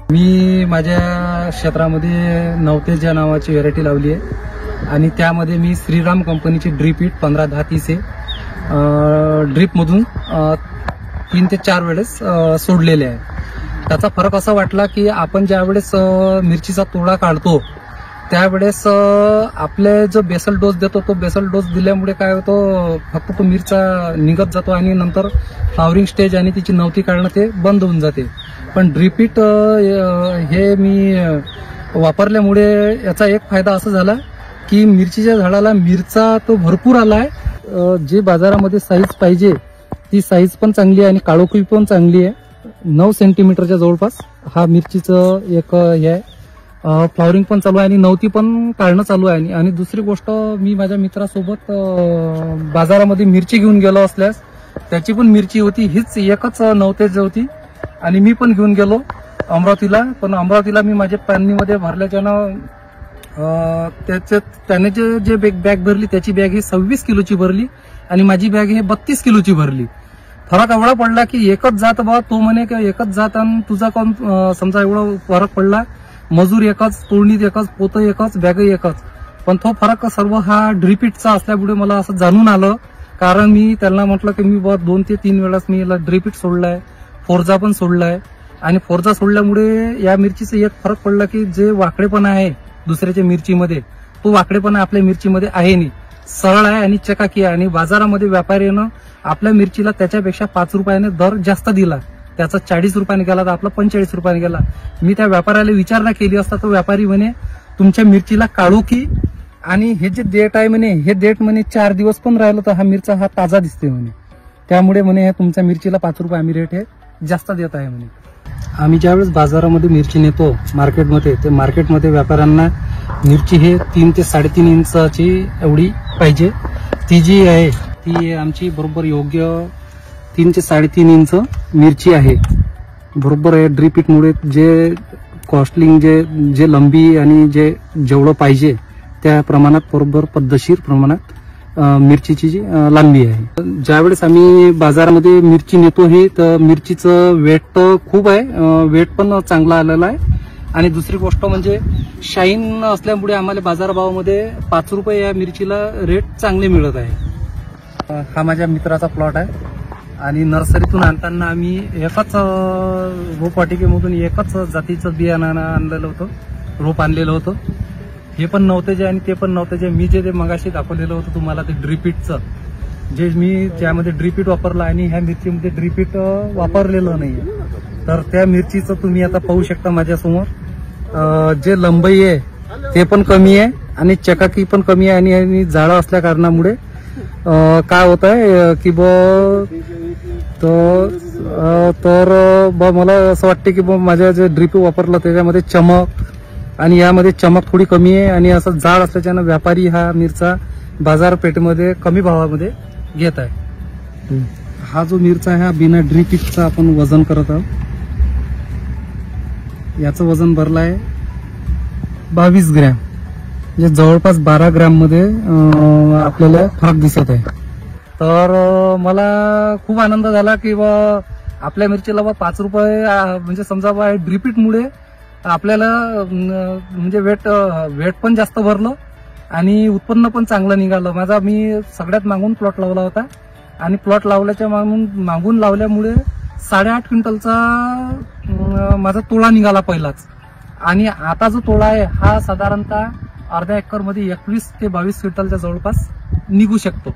मी माझ्या क्षेत्रामध्ये नवतेज या नावाची व्हेरायटी लावली आहे आणि त्यामध्ये मी श्रीराम कंपनीची ड्रीप हिट 15-10-30 आहे. ड्रीपमधून 3 ते 4 वेळेस सोडलेले आहे. त्याचा फरक असा वाटला की आपण ज्यावेळेस मिरचीचा तोडा काढतो त्यावेळेस आपले जो बेसल डोस देतो तो बेसल डोस दिल्यामुळे काय होतं, फक्त तो मिरचा निघत जातो आणि नंतर फ्लावरिंग स्टेज आणि तिची नवती काढणं ते बंद होऊन जाते. पण ड्रीप हिट हे मी वापरल्यामुळे याचा एक फायदा असा झाला की मिरचीच्या झाडाला मिरचा तो भरपूर आलाय. जे बाजारामध्ये साईज पाहिजे ती साईज पण चांगली आहे आणि काळोखी पण चांगली आहे. 9 सेंटीमीटरच्या जवळपास हा मिरचीचं एक हे आहे. फ्लॉवरिंग पण चालू आहे आणि नवती पण काढणं चालू आहे. आणि दुसरी गोष्ट, मी माझ्या मित्रासोबत बाजारामध्ये मिरची घेऊन गेलो असल्यास त्याची पण मिरची होती, हीच एकच नवतेज होती आणि मी पण घेऊन गेलो अमरावतीला. पण अमरावतीला मी माझ्या पॅनीमध्ये भरल्याच्यानं त्याने जे बॅग भरली त्याची बॅग ही 26 किलोची भरली आणि माझी बॅग ही 32 किलोची भरली. फरक एवढा पडला की एकच जात बा, तो म्हणे की एकच जात आणि तुझा कोण समजा एवढा फरक पडला. मजूर एकच, तोडणीत एकच, पोतं एकच, बॅग एकच, पण तो फरक सर्व हा ड्रीप हिटचा असल्यामुळे मला असं जाणून आलं. कारण मी त्यांना म्हटलं की मी 2 ते 3 वेळाच मी याला ड्रीप हिट सोडलाय, फोर्जा पण सोडलाय. आणि फोर्जा सोडल्यामुळे या मिरचीचा एक फरक पडला की जे वाकडेपणा आहे दुसऱ्याच्या मिरचीमध्ये तो वाकडेपणा आपल्या मिरचीमध्ये आहे नाही, सरळ आहे आणि चकाकी आहे. आणि बाजारामध्ये व्यापाऱ्यानं आपल्या मिरचीला त्याच्यापेक्षा 5 रुपयाने दर जास्त दिला. त्याचा 40 रुपयाने गेला तर आपला 45 रुपयाने गेला. मी त्या व्यापाऱ्याला विचारणा केली असता तो व्यापारी म्हणे तुमच्या मिरचीला काळोखी आणि हे जे डेट आहे म्हणे हे डेट म्हणे 4 दिवस पण राहिलं तर हा मिरचा हा ताजा दिसते म्हणे. त्यामुळे म्हणे हे तुमच्या मिरचीला 5 रुपये आम्ही रेट हे जास्त देत आहे म्हणे. आम्ही ज्यावेळेस बाजारामध्ये मिरची नेतो मार्केटमध्ये, ते मार्केटमध्ये व्यापाऱ्यांना मिरची हे 3 ते 3.5 इंचाची एवढी पाहिजे. ती जी आहे ती आमची बरोबर योग्य 3 ते 3.5 इंच मिरची आहे. बरोबर आहे. ड्रीप हिटमुळे जे कॉस्टलिंग जे लंबी आणि जेवढं पाहिजे त्या प्रमाणात बरोबर पद्धतशीर प्रमाणात मिरचीची जी लांबी आहे. ज्यावेळेस आम्ही बाजारामध्ये मिरची नेतो हे तर मिरचीचं वेट खूप आहे, वेट पण चांगला आलेला आहे. आणि दुसरी गोष्ट म्हणजे शाईन असल्यामुळे आम्हाला बाजारभावामध्ये 5 रुपये या मिरचीला रेट चांगले मिळत आहे. हा माझ्या मित्राचा प्लॉट आहे आणि नर्सरीतून आणताना आम्ही एकच रोपवाटिकेमधून एकच जातीचं बियाणं आणलेलं होतं, रोप आणलेलं होतं. हे पण नवतेज आणि ते पण नवतेज. मी जे मगाशी दाखवलेलं होतं तुम्हाला ते ड्रीप हिटचं, जे मी ज्यामध्ये ड्रीप हिट वापरलं आणि ह्या मिरचीमध्ये ड्रीप हिट वापरलेलं नाहीये. तर त्या मिरचीचं तुम्ही आता पाहू शकता माझ्यासमोर. जे लंबाई आहे ते पण कमी आहे आणि चकाकी पण कमी आहे आणि जाळं असल्या कारणामुळे काय होत आहे की तर मला असं वाटते की माझ्या जे ड्रीप वापरलं त्याच्यामध्ये चमक आणि यामध्ये चमक थोडी कमी आहे आणि असं जाड असल्याच्यानं व्यापारी हा मिरचा बाजारपेठेमध्ये कमी भावामध्ये घेत आहे. हा जो मिरचा आहे हा बिना ड्रीप हिटचा आपण वजन करत आहोत. याचं वजन भरलं आहे 22 ग्रॅम, म्हणजे जवळपास 12 ग्रॅम मध्ये आपल्याला फरक दिसत आहे. तर मला खूप आनंद झाला की आपल्या मिरचीला 5 रुपये म्हणजे समजा ड्रीप हिटमुळे आपल्याला म्हणजे वेट पण जास्त भरलं आणि उत्पन्न पण चांगलं निघालं. मी सगळ्यात मागून प्लॉट लावला होता आणि प्लॉट लावल्याच्या मागून लावल्यामुळे 8.5 क्विंटलचा माझा तोडा निघाला पहिलाच. आणि आता जो तोडा आहे हा साधारणतः अर्ध्या एकरमध्ये 21 ते 22 क्विंटलच्या जवळपास निघू शकतो.